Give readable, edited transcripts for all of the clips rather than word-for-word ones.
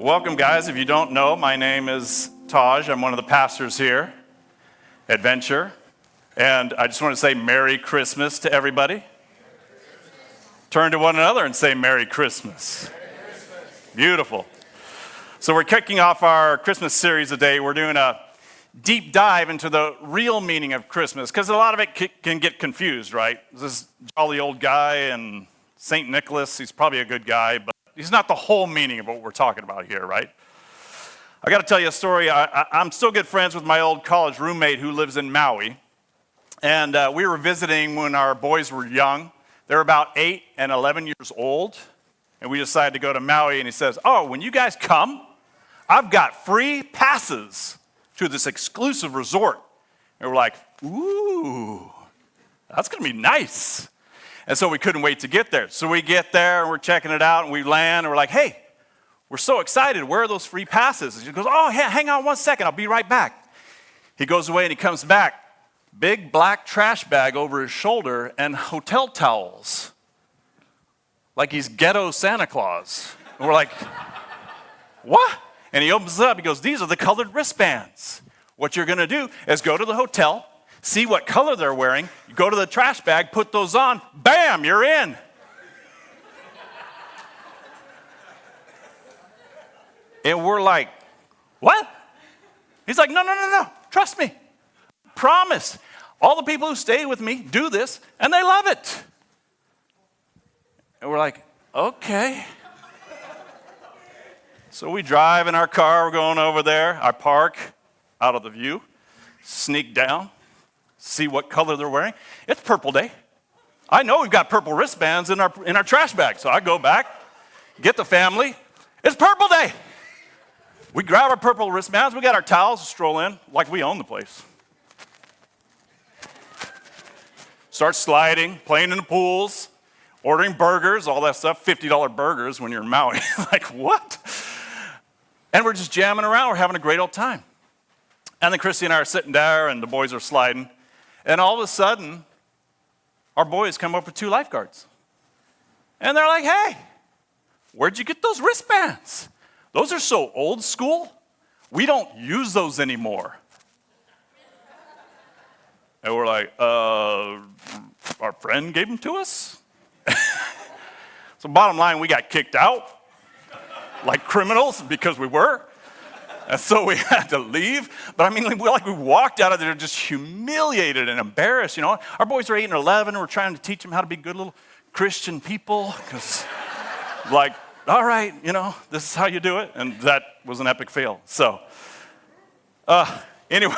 Welcome, guys. If you don't know, my name is Taj. I'm one of the pastors here at Venture. And I just want to say Merry Christmas to everybody. Turn to one another and say Merry Christmas. Merry Christmas. Beautiful. So we're kicking off our Christmas series today. We're doing a deep dive into the real meaning of Christmas, because a lot of it can get confused, right? This jolly old guy and St. Nicholas, he's probably a good guy, but he's not the whole meaning of what we're talking about here, right? I got to tell you a story. I'm still good friends with my old college roommate who lives in Maui. And we were visiting when our boys were young. They were about 8 and 11 years old. And we decided to go to Maui. And he says, oh, when you guys come, I've got free passes to this exclusive resort. And we're like, ooh, that's going to be nice. And so we couldn't wait to get there. So we get there, and we're checking it out, and we land, and we're like, hey, we're so excited. Where are those free passes? And he goes, oh, hang on one second. I'll be right back. He goes away, and he comes back. Big black trash bag over his shoulder and hotel towels. Like he's ghetto Santa Claus. And we're like, what? And he opens it up. He goes, these are the colored wristbands. What you're going to do is go to the hotel, see what color they're wearing, you go to the trash bag, put those on, bam, you're in. And we're like, what? He's like, no, trust me. Promise. All the people who stay with me do this, and they love it. And we're like, okay. So we drive in our car, we're going over there. I park out of the view, sneak down, see what color they're wearing. It's Purple Day. I know we've got purple wristbands in our trash bag. So I go back, get the family. It's Purple Day. We grab our purple wristbands, we got our towels, stroll in like we own the place. Start sliding, playing in the pools, ordering burgers, all that stuff, $50 burgers when you're in Maui. Like, what? And we're just jamming around. We're having a great old time. And then Christy and I are sitting there, and the boys are sliding. And all of a sudden, our boys come up with 2 lifeguards. And they're like, hey, where'd you get those wristbands? Those are so old school. We don't use those anymore. And we're like, our friend gave them to us? So bottom line, we got kicked out like criminals because we were. And so we had to leave. But I mean, we walked out of there just humiliated and embarrassed, you know. Our boys are 8 and 11, and we're trying to teach them how to be good little Christian people. Because, like, all right, you know, this is how you do it. And that was an epic fail. So, anyway.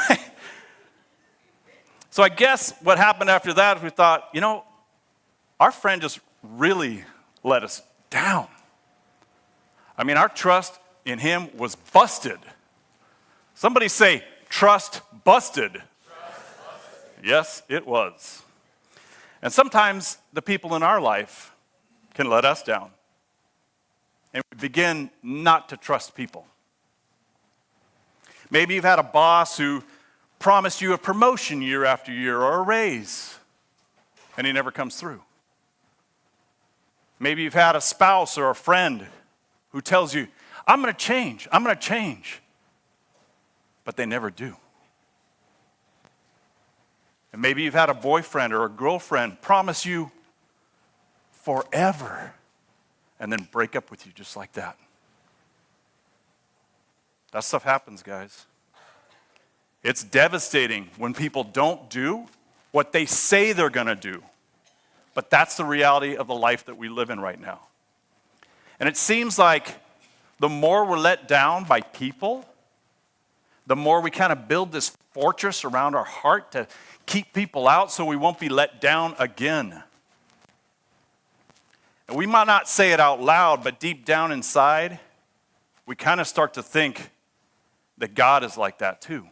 So I guess what happened after that is we thought, you know, our friend just really let us down. I mean, our trust in him was busted. Somebody say, trust busted. Trust busted. Yes, it was. And sometimes the people in our life can let us down. And we begin not to trust people. Maybe you've had a boss who promised you a promotion year after year or a raise, and he never comes through. Maybe you've had a spouse or a friend who tells you, I'm going to change, but they never do. And maybe you've had a boyfriend or a girlfriend promise you forever and then break up with you just like that. That stuff happens, guys. It's devastating when people don't do what they say they're going to do. But that's the reality of the life that we live in right now. And it seems like the more we're let down by people, the more we kind of build this fortress around our heart to keep people out so we won't be let down again. And we might not say it out loud, but deep down inside, we kind of start to think that God is like that too.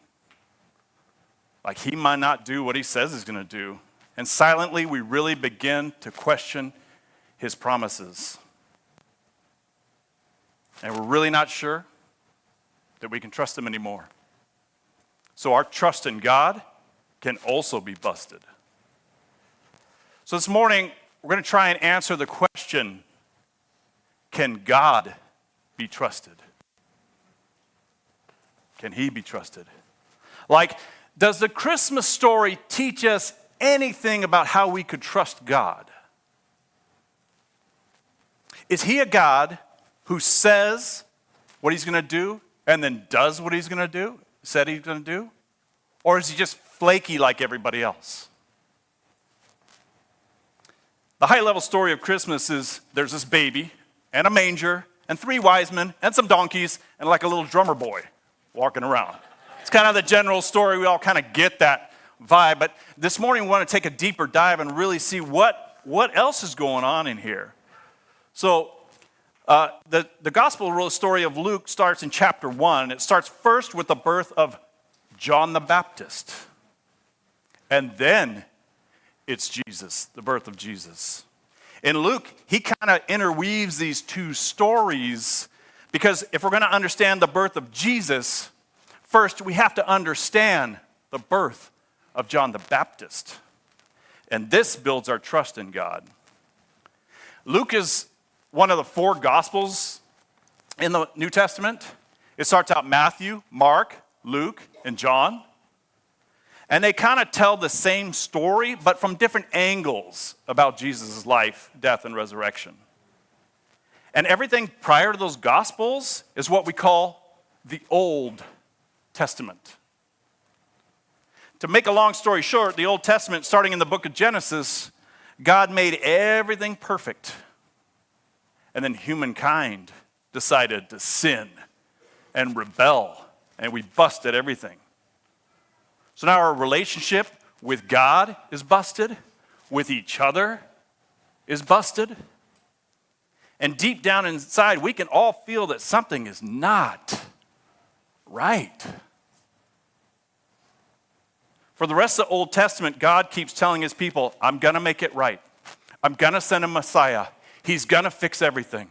Like he might not do what he says he's going to do. And silently, we really begin to question his promises. And we're really not sure that we can trust him anymore. So our trust in God can also be busted. So this morning, we're going to try and answer the question, can God be trusted? Can he be trusted? Like, does the Christmas story teach us anything about how we could trust God? Is he a God who says what he's going to do and then does what he's going to do, said he's going to do? Or is he just flaky like everybody else? The high-level story of Christmas is there's this baby and a manger and 3 wise men and some donkeys and like a little drummer boy walking around. It's kind of the general story. We all kind of get that vibe. But this morning we want to take a deeper dive and really see what else is going on in here. So the gospel story of Luke starts in chapter 1. It starts first with the birth of John the Baptist. And then it's Jesus, the birth of Jesus. In Luke, he kind of interweaves these 2 stories because if we're going to understand the birth of Jesus, first we have to understand the birth of John the Baptist. And this builds our trust in God. Luke is one of the 4 gospels in the New Testament. It starts out Matthew, Mark, Luke, and John. And they kind of tell the same story, but from different angles about Jesus' life, death, and resurrection. And everything prior to those Gospels is what we call the Old Testament. To make a long story short, the Old Testament, starting in the book of Genesis, God made everything perfect. And then humankind decided to sin and rebel, and we busted everything. So now our relationship with God is busted, with each other is busted. And deep down inside, we can all feel that something is not right. For the rest of the Old Testament, God keeps telling his people, I'm going to make it right. I'm going to send a Messiah. He's going to fix everything.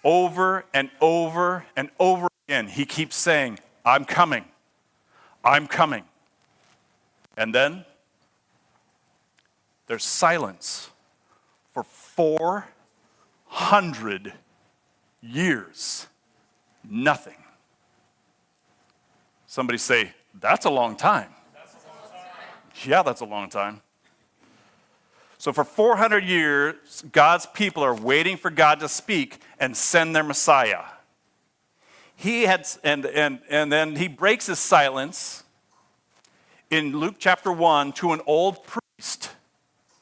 Over and over and over again, he keeps saying, I'm coming. I'm coming. And then there's silence for 400 years. Nothing. Somebody say, that's a long time. Yeah, that's a long time. So for 400 years, God's people are waiting for God to speak and send their Messiah. And then he breaks his silence in Luke chapter 1 to an old priest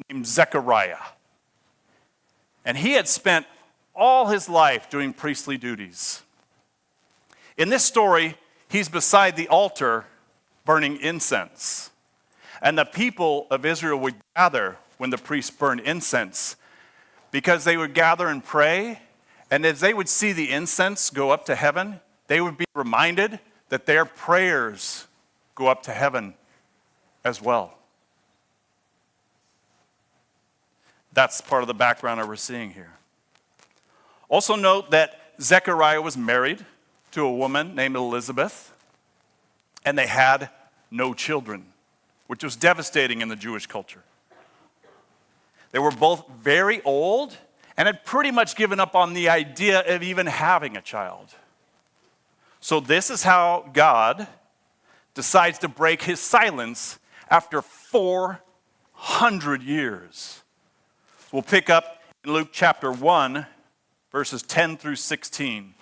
named Zechariah. And he had spent all his life doing priestly duties. In this story, he's beside the altar burning incense. And the people of Israel would gather when the priests burned incense because they would gather and pray. And as they would see the incense go up to heaven, they would be reminded that their prayers go up to heaven as well. That's part of the background that we're seeing here. Also note that Zechariah was married to a woman named Elizabeth, and they had no children, which was devastating in the Jewish culture. They were both very old and had pretty much given up on the idea of even having a child. So this is how God decides to break his silence after 400 years. We'll pick up in Luke chapter 1, verses 10 through 16.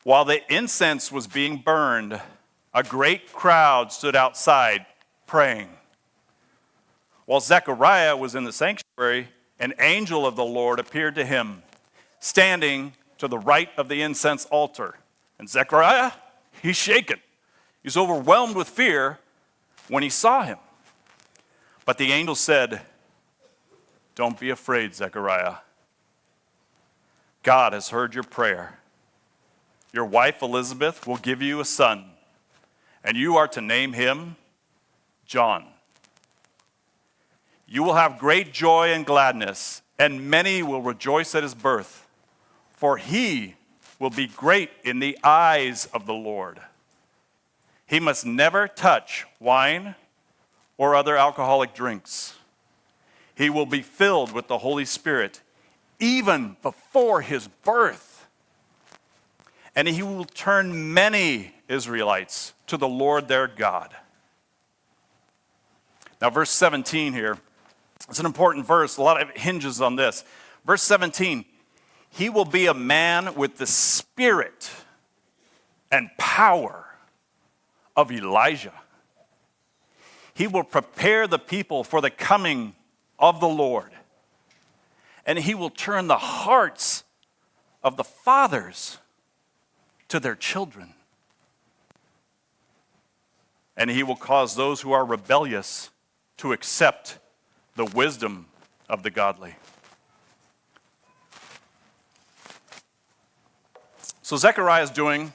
While the incense was being burned, a great crowd stood outside praying. While Zechariah was in the sanctuary, an angel of the Lord appeared to him, standing to the right of the incense altar. And Zechariah, he's shaken. He's overwhelmed with fear when he saw him. But the angel said, "Don't be afraid, Zechariah. God has heard your prayer. Your wife Elizabeth will give you a son, and you are to name him John. You will have great joy and gladness, and many will rejoice at his birth, for he will be great in the eyes of the Lord. He must never touch wine or other alcoholic drinks. He will be filled with the Holy Spirit even before his birth. and he will turn many Israelites to the Lord their God. Now, verse 17 here, it's an important verse. A lot of it hinges on this. Verse 17, he will be a man with the spirit and power of Elijah. He will prepare the people for the coming of the Lord. And he will turn the hearts of the fathers to their children. And he will cause those who are rebellious to accept the wisdom of the godly. So Zechariah is doing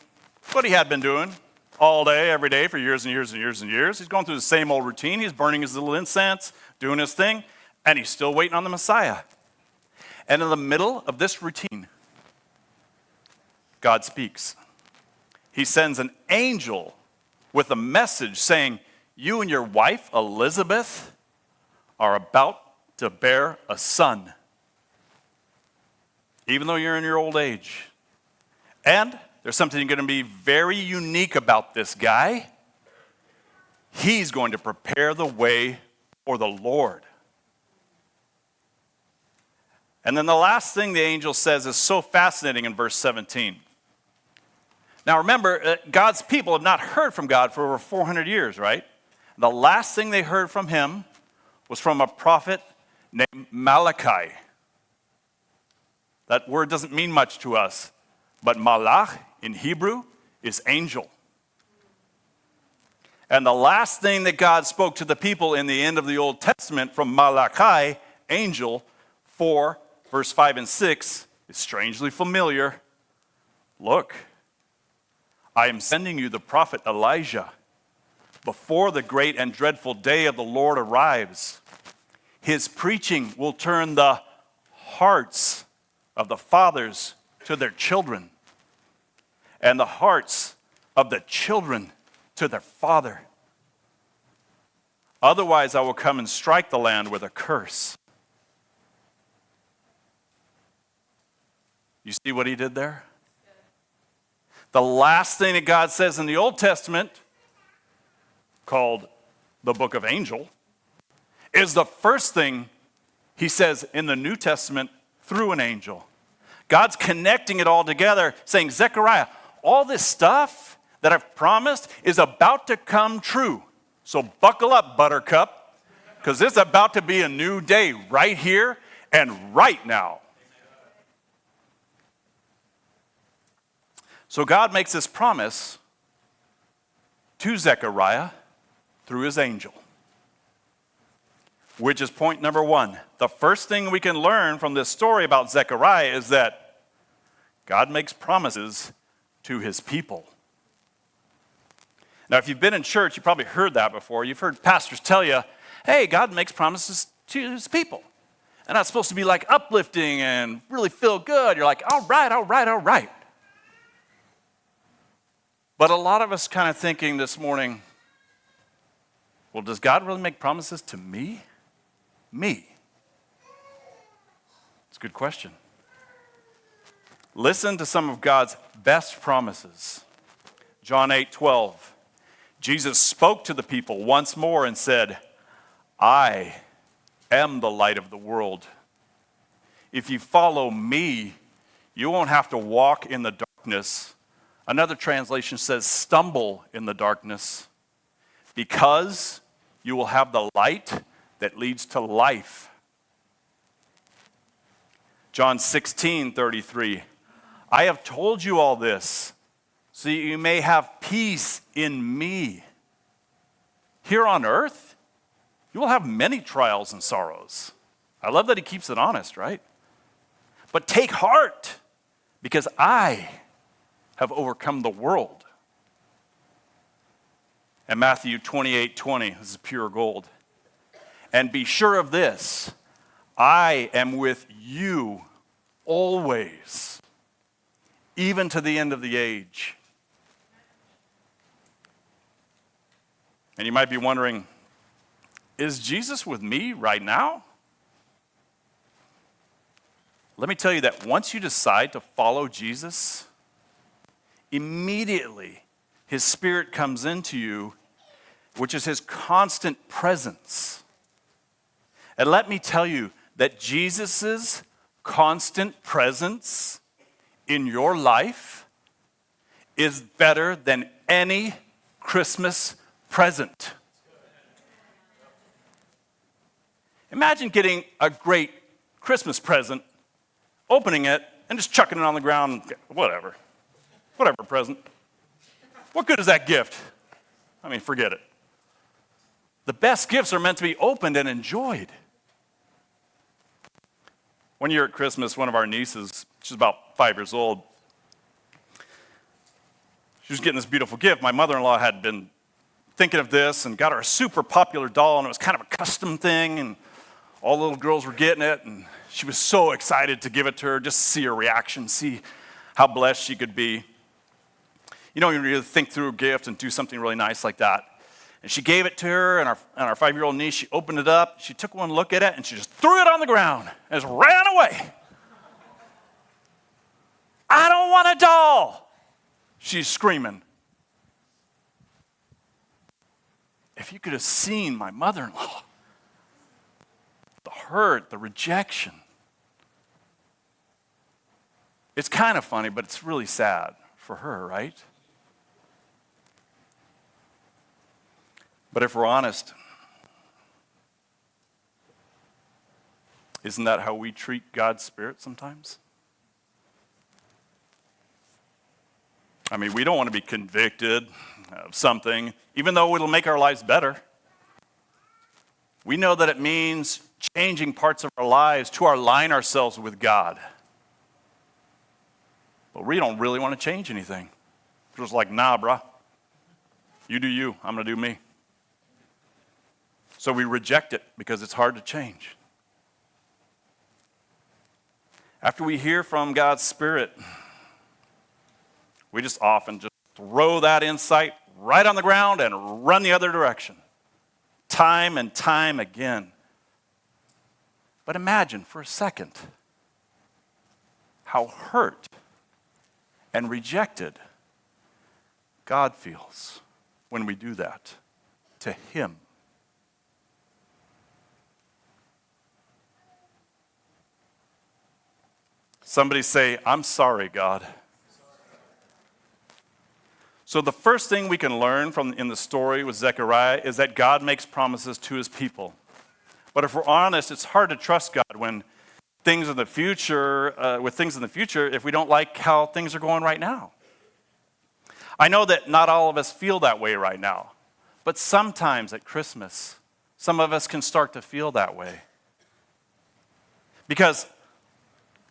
what he had been doing all day, every day, for years and years and years and years. He's going through the same old routine. He's burning his little incense, doing his thing, and he's still waiting on the Messiah. And in the middle of this routine, God speaks. He sends an angel with a message saying, you and your wife, Elizabeth, are about to bear a son, even though you're in your old age. And there's something going to be very unique about this guy. He's going to prepare the way for the Lord. And then the last thing the angel says is so fascinating in verse 17. Now remember, God's people have not heard from God for over 400 years, right? The last thing they heard from him was from a prophet named Malachi. That word doesn't mean much to us, but malach in Hebrew is angel. And the last thing that God spoke to the people in the end of the Old Testament from Malachi, angel, 4, verse 5 and 6, is strangely familiar. Look, I am sending you the prophet Elijah before the great and dreadful day of the Lord arrives. His preaching will turn the hearts of the fathers to their children, and the hearts of the children to their father. Otherwise, I will come and strike the land with a curse. You see what he did there? The last thing that God says in the Old Testament, called the book of Angel, is the first thing he says in the New Testament through an angel. God's connecting it all together, saying, Zechariah, all this stuff that I've promised is about to come true. So buckle up, buttercup, because it's about to be a new day right here and right now. So God makes this promise to Zechariah through his angel, which is point number one. The first thing we can learn from this story about Zechariah is that God makes promises to his people. Now, if you've been in church, you've probably heard that before. You've heard pastors tell you, hey, God makes promises to his people. And that's supposed to be like uplifting and really feel good. You're like, all right, all right, all right. But a lot of us kind of thinking this morning, well, does God really make promises to me? Me? It's a good question. Listen to some of God's best promises. John 8:12. Jesus spoke to the people once more and said, I am the light of the world. If you follow me, you won't have to walk in the darkness. Another translation says, stumble in the darkness, because you will have the light that leads to life. John 16:33. I have told you all this so you may have peace in me. Here on earth, you will have many trials and sorrows. I love that he keeps it honest, right? But take heart, because I have overcome the world. And Matthew 28:20, this is pure gold. And be sure of this, I am with you always, even to the end of the age. And you might be wondering, is Jesus with me right now? Let me tell you that once you decide to follow Jesus, immediately his Spirit comes into you, which is his constant presence. And let me tell you that Jesus' constant presence in your life is better than any Christmas present. Imagine getting a great Christmas present, opening it, and just chucking it on the ground, whatever present. What good is that gift? I mean, forget it. The best gifts are meant to be opened and enjoyed. One year at Christmas, one of our nieces, she's about 5 years old, she was getting this beautiful gift. My mother-in-law had been thinking of this and got her a super popular doll, and it was kind of a custom thing, and all the little girls were getting it, and she was so excited to give it to her, just to see her reaction, see how blessed she could be. You know, you really think through a gift and do something really nice like that. And she gave it to her, and our 5-year-old niece, she opened it up, she took one look at it, and she just threw it on the ground and just ran away. I don't want a doll, she's screaming. If you could have seen my mother-in-law, the hurt, the rejection. It's kind of funny, but it's really sad for her, right? But if we're honest, isn't that how we treat God's Spirit sometimes? I mean, we don't want to be convicted of something, even though it'll make our lives better. We know that it means changing parts of our lives to align ourselves with God. But we don't really want to change anything. We're just like, nah, bruh. You do you, I'm going to do me. So we reject it because it's hard to change. After we hear from God's Spirit, we just often just throw that insight right on the ground and run the other direction, time and time again. But imagine for a second how hurt and rejected God feels when we do that to Him. Somebody say, I'm sorry, God. So the first thing we can learn in the story with Zechariah is that God makes promises to his people. But if we're honest, it's hard to trust God with things in the future, if we don't like how things are going right now. I know that not all of us feel that way right now, but sometimes at Christmas, some of us can start to feel that way. Because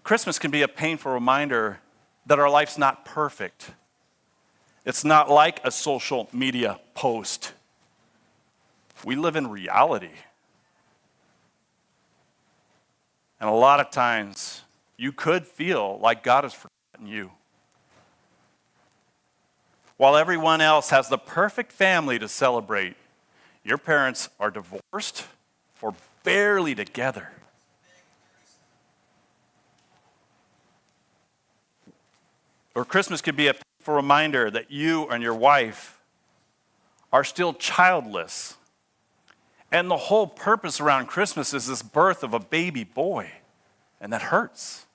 Christmas can be a painful reminder that our life's not perfect. It's not like a social media post. We live in reality. And a lot of times, you could feel like God has forgotten you. While everyone else has the perfect family to celebrate, your parents are divorced or barely together. Or Christmas could be a painful reminder that you and your wife are still childless. And the whole purpose around Christmas is this birth of a baby boy. And that hurts.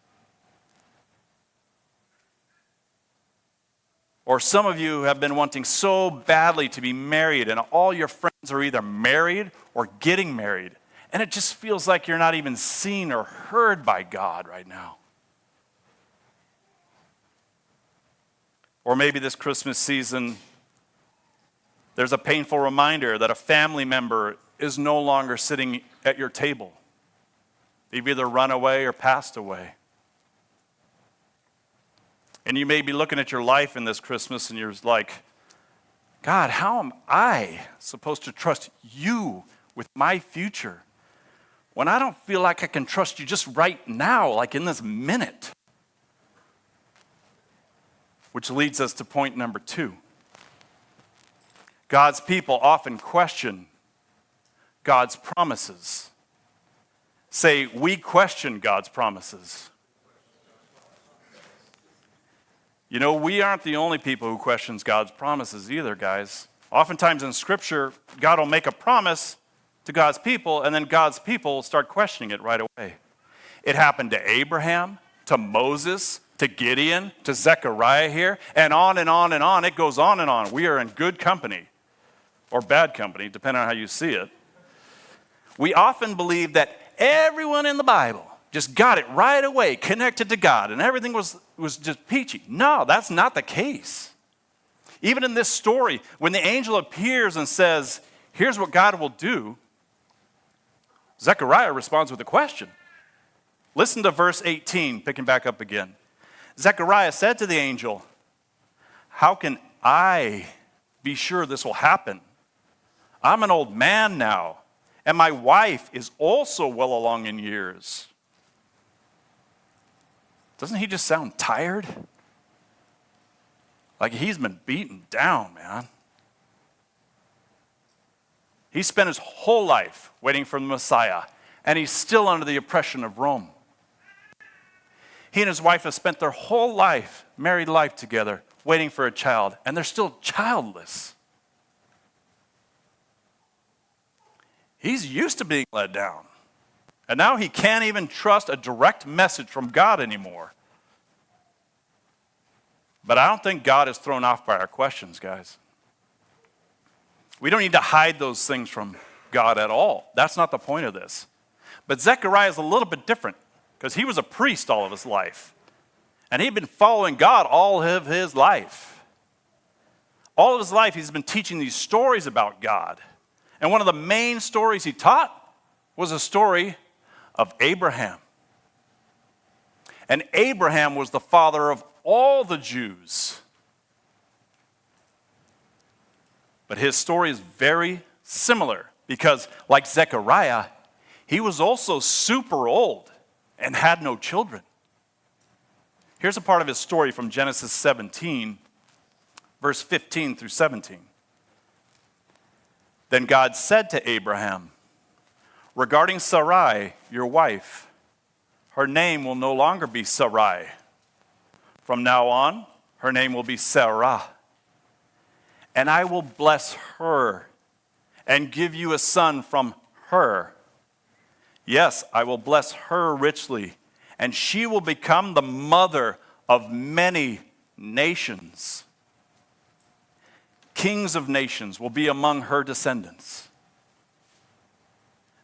Or some of you have been wanting so badly to be married, and all your friends are either married or getting married. And it just feels like you're not even seen or heard by God right now. Or maybe this Christmas season, there's a painful reminder that a family member is no longer sitting at your table. They've either run away or passed away. And you may be looking at your life in this Christmas and you're like, God, how am I supposed to trust you with my future when I don't feel like I can trust you just right now, like in this minute? Which leads us to point number 2. God's people often question God's promises. Say, we question God's promises. You know, we aren't the only people who questions God's promises either, guys. Oftentimes in Scripture, God will make a promise to God's people, and then God's people start questioning it right away. It happened to Abraham, to Moses, to Gideon, to Zechariah here, and on and on and on. It goes on and on. We are in good company, or bad company, depending on how you see it. We often believe that everyone in the Bible just got it right away, connected to God, and everything was just peachy. No, that's not the case. Even in this story, when the angel appears and says, here's what God will do, Zechariah responds with a question. Listen to verse 18, picking back up again. Zechariah said to the angel, how can I be sure this will happen? I'm an old man now, and my wife is also well along in years. Doesn't he just sound tired? Like he's been beaten down, man. He spent his whole life waiting for the Messiah, and he's still under the oppression of Rome. He and his wife have spent their whole life, married life together, waiting for a child, and they're still childless. He's used to being let down. And now he can't even trust a direct message from God anymore. But I don't think God is thrown off by our questions, guys. We don't need to hide those things from God at all. That's not the point of this. But Zechariah is a little bit different because he was a priest all of his life. And he'd been following God all of his life. All of his life he's been teaching these stories about God. And one of the main stories he taught was a story of Abraham. And Abraham was the father of all the Jews. But his story is very similar because, like Zechariah, he was also super old and had no children. Here's a part of his story from Genesis 17, verse 15 through 17. Then God said to Abraham, regarding Sarai, your wife, her name will no longer be Sarai. From now on, her name will be Sarah. And I will bless her and give you a son from her. Yes, I will bless her richly, and she will become the mother of many nations. Kings of nations will be among her descendants.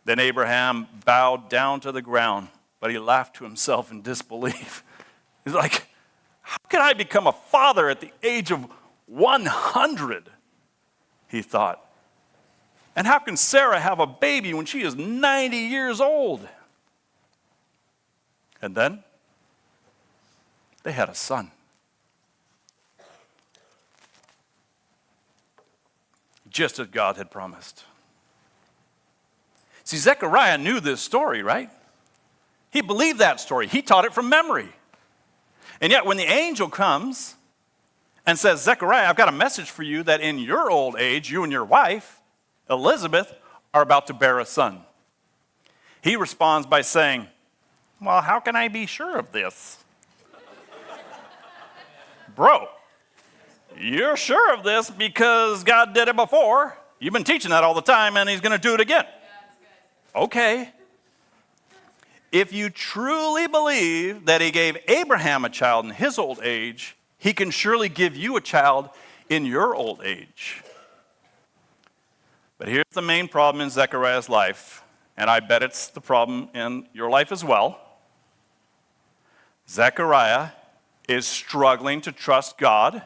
Then Abraham bowed down to the ground, but he laughed to himself in disbelief. He's like, how can I become a father at the age of 100? He thought. And how can Sarah have a baby when she is 90 years old? And then they had a son. Just as God had promised. See, Zechariah knew this story, right? He believed that story. He taught it from memory. And yet when the angel comes and says, Zechariah, I've got a message for you that in your old age, you and your wife, Elizabeth, are about to bear a son. He responds by saying, well, how can I be sure of this? Bro, you're sure of this because God did it before. You've been teaching that all the time, and he's going to do it again. Okay. If you truly believe that he gave Abraham a child in his old age, he can surely give you a child in your old age. But here's the main problem in Zechariah's life, and I bet it's the problem in your life as well. Zechariah is struggling to trust God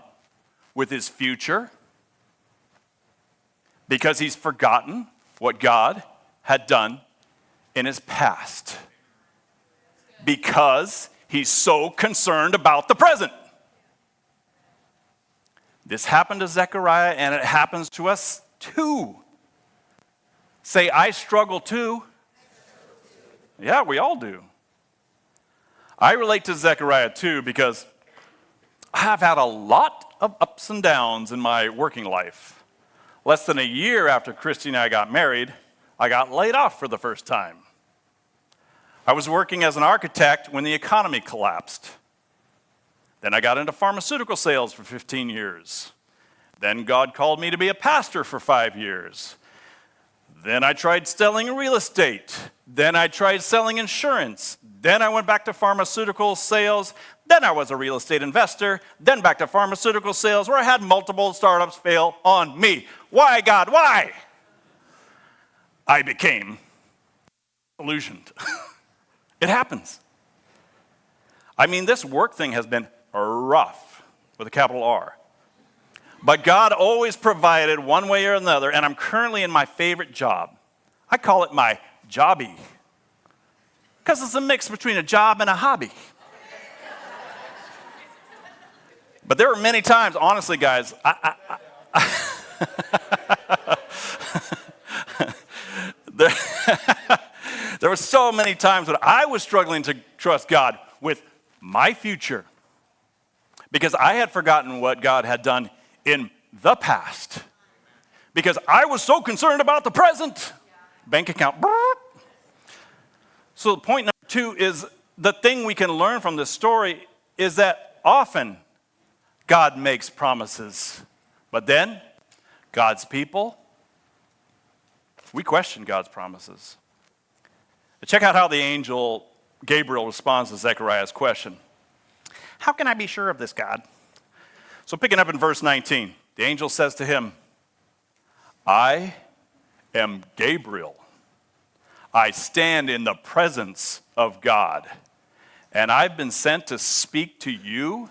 with his future because he's forgotten what God had done in his past. Because he's so concerned about the present. This happened to Zechariah, and it happens to us too. Say, I struggle too. Yeah, we all do. I relate to Zechariah too because I've had a lot of ups and downs in my working life. Less than a year after Christy and I got married, I got laid off for the first time. I was working as an architect when the economy collapsed. Then I got into pharmaceutical sales for 15 years. Then God called me to be a pastor for 5 years. Then I tried selling real estate. Then I tried selling insurance. Then I went back to pharmaceutical sales. Then I was a real estate investor. Then back to pharmaceutical sales where I had multiple startups fail on me. Why, God, why? I became illusioned. It happens. I mean, this work thing has been rough with a capital R. But God always provided one way or another, and I'm currently in my favorite job. I call it my jobby, because it's a mix between a job and a hobby. But there were many times, honestly, guys, there were so many times when I was struggling to trust God with my future because I had forgotten what God had done in the past because I was so concerned about the present. Bank account. So point number 2 is the thing we can learn from this story is that often God makes promises, but then God's people, we question God's promises. Check out how the angel Gabriel responds to Zechariah's question. How can I be sure of this, God? So picking up in verse 19, the angel says to him, I am Gabriel. I stand in the presence of God, and I've been sent to speak to you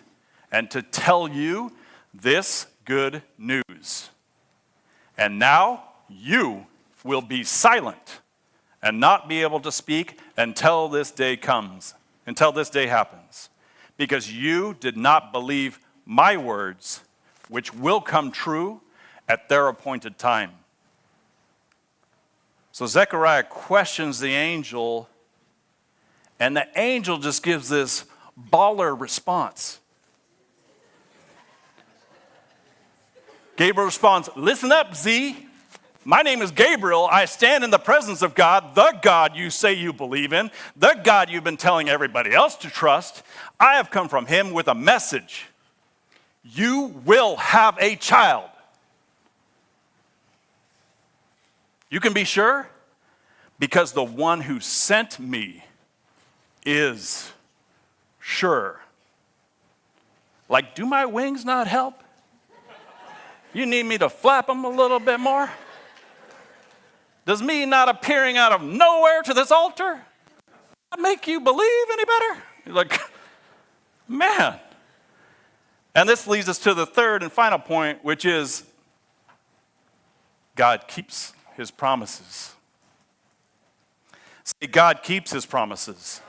and to tell you this good news. And now you will be silent and not be able to speak until this day happens, because you did not believe my words, which will come true at their appointed time. So Zechariah questions the angel, and the angel just gives this baller response. Gabriel responds, listen up, Z. My name is Gabriel. I stand in the presence of God, the God you say you believe in, the God you've been telling everybody else to trust. I have come from him with a message. You will have a child. You can be sure because the one who sent me is sure. Like, do my wings not help? You need me to flap them a little bit more? Does me not appearing out of nowhere to this altar not make you believe any better? You're like, man. And this leads us to the third and final point, which is God keeps his promises. Say, God keeps his promises.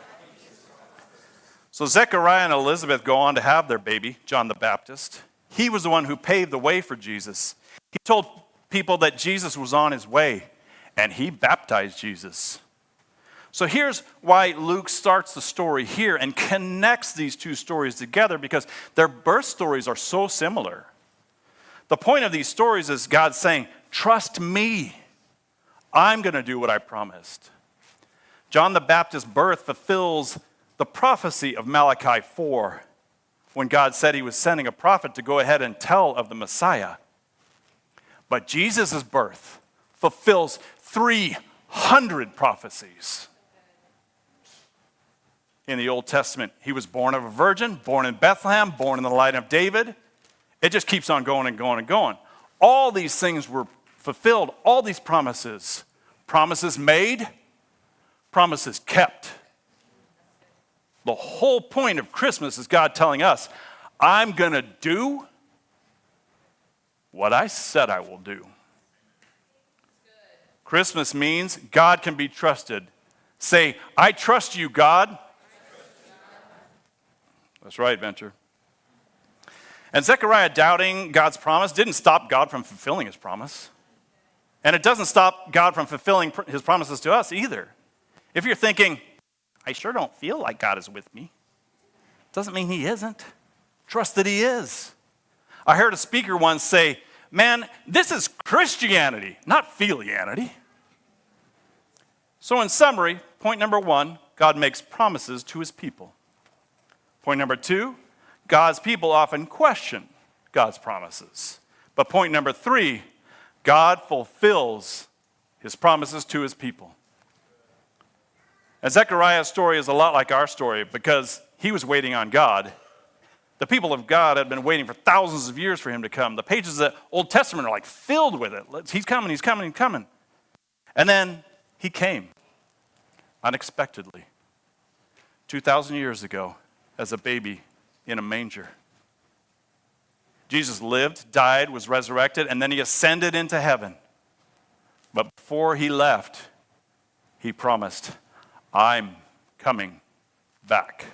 So Zechariah and Elizabeth go on to have their baby, John the Baptist. He was the one who paved the way for Jesus. He told people that Jesus was on his way, and he baptized Jesus. So here's why Luke starts the story here and connects these two stories together, because their birth stories are so similar. The point of these stories is God saying, trust me. I'm going to do what I promised. John the Baptist's birth fulfills the prophecy of Malachi 4, when God said he was sending a prophet to go ahead and tell of the Messiah. But Jesus' birth fulfills 300 prophecies. In the Old Testament, he was born of a virgin, born in Bethlehem, born in the line of David. It just keeps on going and going and going. All these things were fulfilled, all these promises. Promises made, promises kept. The whole point of Christmas is God telling us, I'm going to do what I said I will do. Christmas means God can be trusted. Say, I trust you, God. That's right, Venture. And Zechariah doubting God's promise didn't stop God from fulfilling his promise. And it doesn't stop God from fulfilling his promises to us either. If you're thinking, I sure don't feel like God is with me, doesn't mean he isn't. Trust that he is. I heard a speaker once say, man, this is Christianity, not filianity. So in summary, point number 1, God makes promises to his people. Point number 2, God's people often question God's promises. But point number 3, God fulfills his promises to his people. And Zechariah's story is a lot like our story because he was waiting on God. The people of God had been waiting for thousands of years for him to come. The pages of the Old Testament are like filled with it. He's coming, he's coming, he's coming. And then he came unexpectedly 2,000 years ago as a baby in a manger. Jesus lived, died, was resurrected, and then he ascended into heaven. But before he left, he promised, I'm coming back.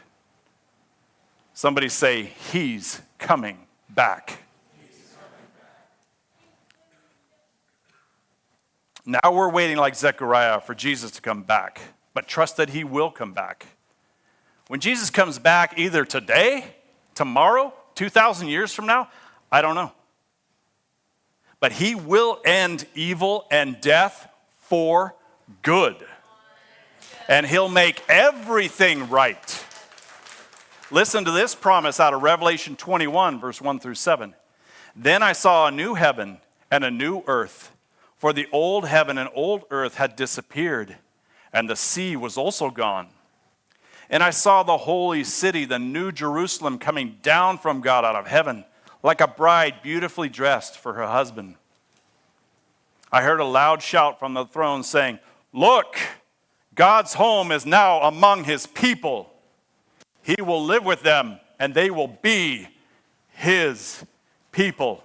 Somebody say, he's coming back. Now we're waiting like Zechariah for Jesus to come back, but trust that he will come back. When Jesus comes back, either today, tomorrow, 2,000 years from now, I don't know. But he will end evil and death for good. And he'll make everything right. Listen to this promise out of Revelation 21, verse 1 through 7. Then I saw a new heaven and a new earth, for the old heaven and old earth had disappeared, and the sea was also gone. And I saw the holy city, the new Jerusalem, coming down from God out of heaven, like a bride beautifully dressed for her husband. I heard a loud shout from the throne saying, "Look, God's home is now among his people. He will live with them, and they will be his people.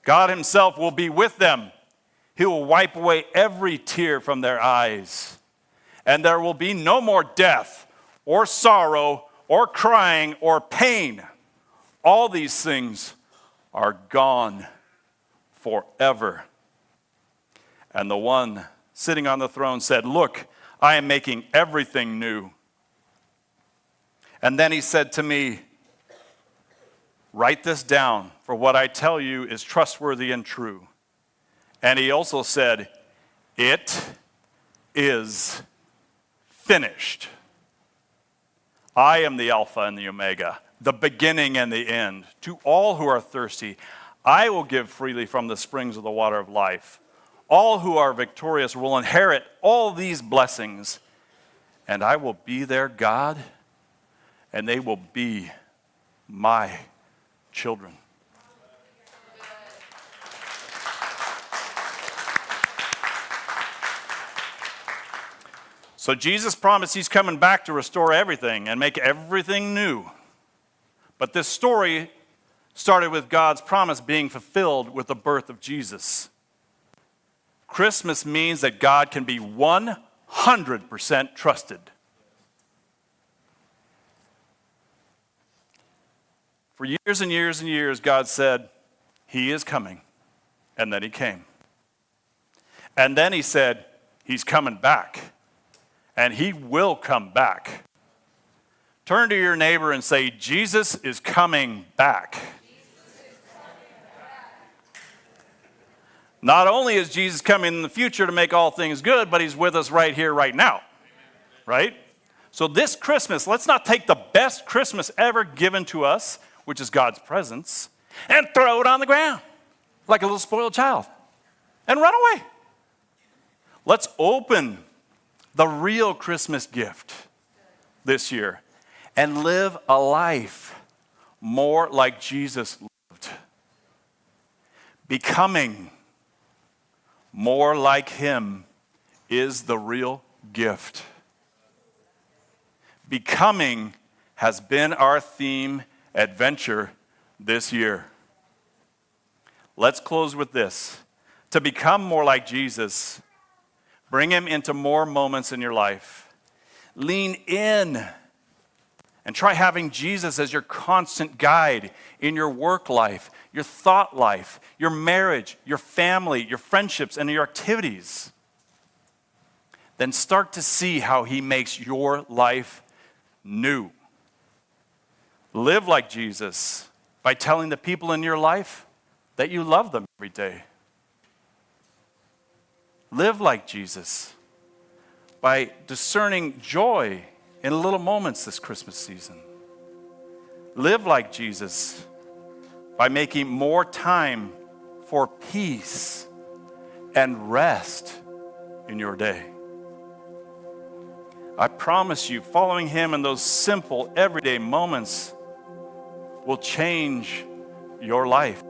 God himself will be with them. He will wipe away every tear from their eyes. And there will be no more death, or sorrow, or crying, or pain. All these things are gone forever." And the one sitting on the throne said, "Look, I am making everything new." And then he said to me, "Write this down, for what I tell you is trustworthy and true." And he also said, "It is finished. I am the Alpha and the Omega, the beginning and the end. To all who are thirsty, I will give freely from the springs of the water of life. All who are victorious will inherit all these blessings, and I will be their God, and they will be my children." So Jesus promised he's coming back to restore everything and make everything new. But this story started with God's promise being fulfilled with the birth of Jesus. Christmas means that God can be 100% trusted. For years and years and years, God said, he is coming. And then he came. And then he said, he's coming back. And he will come back. Turn to your neighbor and say, Jesus is coming back. Not only is Jesus coming in the future to make all things good, but he's with us right here, right now. Right? So this Christmas, let's not take the best Christmas ever given to us, which is God's presence, and throw it on the ground like a little spoiled child and run away. Let's open the real Christmas gift this year and live a life more like Jesus lived. Becoming more like him is the real gift. Becoming has been our theme adventure this year. Let's close with this. To become more like Jesus, bring him into more moments in your life. Lean in and try having Jesus as your constant guide in your work life, your thought life, your marriage, your family, your friendships, and your activities. Then start to see how he makes your life new. Live like Jesus by telling the people in your life that you love them every day. Live like Jesus by discerning joy in little moments this Christmas season. Live like Jesus by making more time for peace and rest in your day. I promise you, following him in those simple, everyday moments will change your life.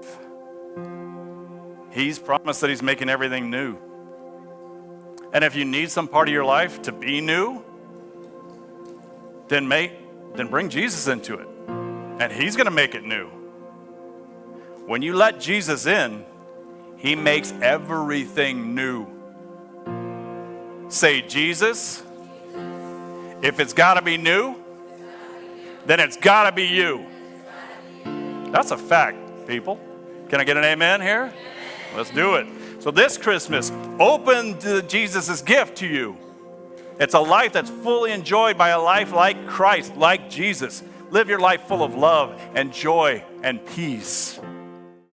He's promised that he's making everything new. And if you need some part of your life to be new, then bring Jesus into it. And he's going to make it new. When you let Jesus in, he makes everything new. Say, Jesus, if it's got to be new, then it's got to be you. That's a fact, people. Can I get an amen here? Let's do it. So this Christmas, open to Jesus' gift to you. It's a life that's fully enjoyed by a life like Christ, like Jesus. Live your life full of love and joy and peace.